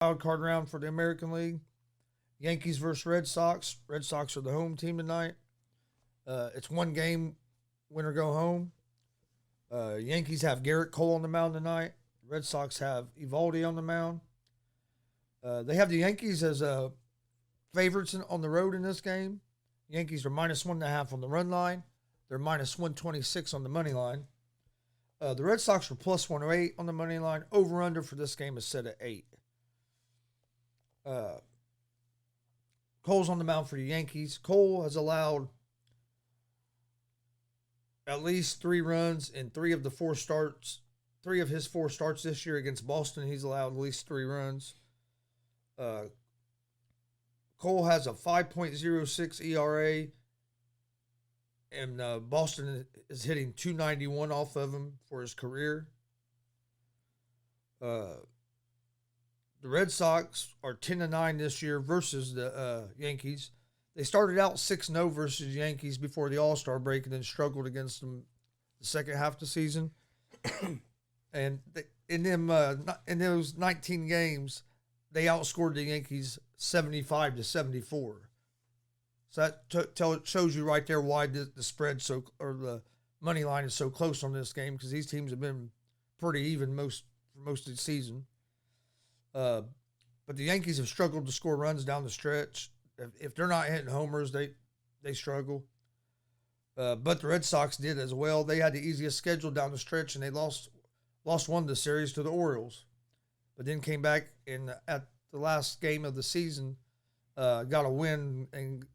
Wild card round for the American League. Yankees versus Red Sox. Red Sox are the home team tonight. It's one game, win or go home. Yankees have Garrett Cole on the mound tonight. Red Sox have Evaldi on the mound. They have the Yankees as favorites on the road in this game. Yankees are -1.5 on the run line. They're -126 on the money line. The Red Sox are +108 on the money line. Over under for this game is set at 8. Cole's on the mound for the Yankees. Cole has allowed at least 3 runs in 3 of the 4 starts. 3 of his 4 starts this year against Boston, he's allowed at least 3 runs. Cole has a 5.06 ERA, and Boston is hitting 291 off of him for his career. The Red Sox are 10-9 this year versus the Yankees. They started out 6-0 versus the Yankees before the All-Star break and then struggled against them the second half of the season. And in those 19 games, they outscored the Yankees 75-74. So that shows you right there why the spread or the money line is so close on this game, because these teams have been pretty even for most of the season. But the Yankees have struggled to score runs down the stretch. If they're not hitting homers, they struggle. But the Red Sox did as well. They had the easiest schedule down the stretch, and they lost one of the series to the Orioles, but then came back at the last game of the season, got a win and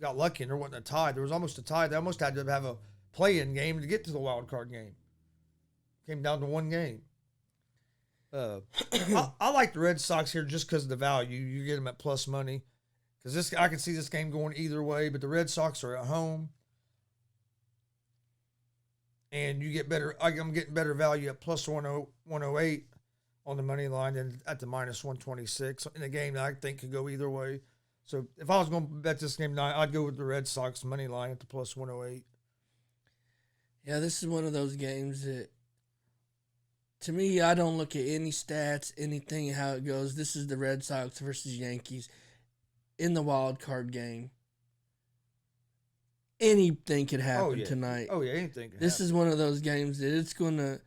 got lucky, and there wasn't a tie. There was almost a tie. They almost had to have a play-in game to get to the wild card game. Came down to one game. I like the Red Sox here just because of the value. You get them at plus money. Because I can see this game going either way, but the Red Sox are at home. And you get better. I'm getting better value at plus 108 on the money line than at the -126 in a game that I think could go either way. So if I was going to bet this game tonight, I'd go with the Red Sox money line at the plus 108. Yeah, this is one of those games that, to me, I don't look at any stats, anything, how it goes. This is the Red Sox versus Yankees in the wild card game. Anything could happen tonight. Oh, yeah, anything could This happen. is one of those games that it's going to...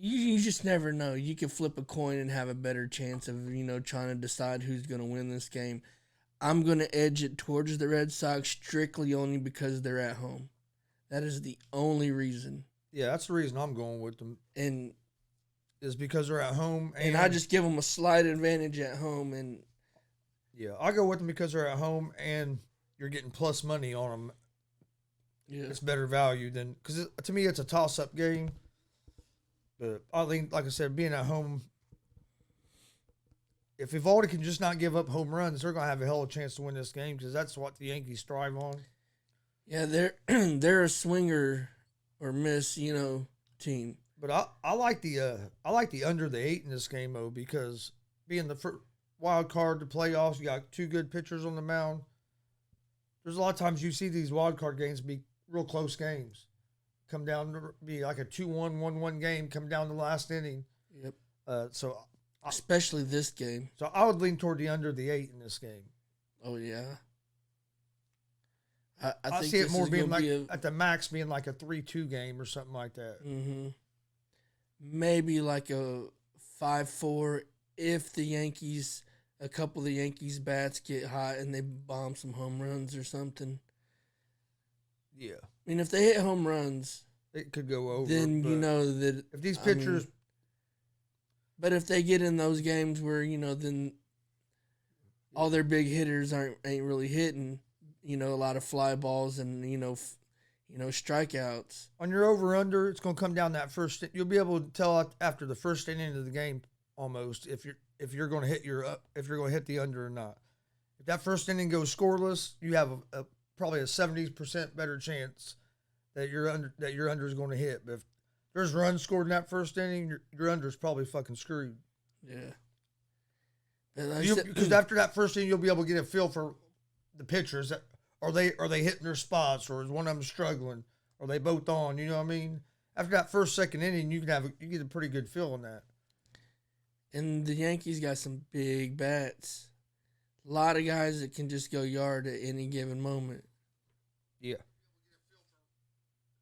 You just never know. You can flip a coin and have a better chance of, trying to decide who's going to win this game. I'm going to edge it towards the Red Sox strictly only because they're at home. That is the only reason. Yeah, that's the reason I'm going with them. And is because they're at home. And I just give them a slight advantage at home. And yeah, I go with them because they're at home and you're getting plus money on them. Yeah. It's better value than, because to me it's a toss-up game. But I think, like I said, being at home, if Evaldi can just not give up home runs, they're going to have a hell of a chance to win this game because that's what the Yankees strive on. Yeah, they're a swinger or miss, team. But I like the under the 8 in this game though, because being the first wild card to playoffs, you got 2 good pitchers on the mound. There's a lot of times you see these wild card games be real close games. Come down to be like a 2-1, 1-1 game, come down to the last inning. Yep. Especially this game. So I would lean toward the under the 8 in this game. Oh, yeah. I see it more being like at the max being like a 3-2 game or something like that. Mm-hmm. Maybe like a 5-4 if a couple of the Yankees bats get hot and they bomb some home runs or something. Yeah. I mean, if they hit home runs, it could go over. Then you know that if these pitchers, but if they get in those games where then all their big hitters ain't really hitting, a lot of fly balls and strikeouts. On your over under, it's going to come down that first. You'll be able to tell after the first inning of the game almost if you're going to hit the under or not. If that first inning goes scoreless, you have probably a 70% better chance that your under is going to hit. But if there's runs scored in that first inning, your under is probably fucking screwed. Yeah. Because after that first inning, you'll be able to get a feel for the pitchers. Are they hitting their spots, or is one of them struggling? Are they both on? You know what I mean? After that first, second inning, you get a pretty good feel on that. And the Yankees got some big bats. A lot of guys that can just go yard at any given moment. Yeah.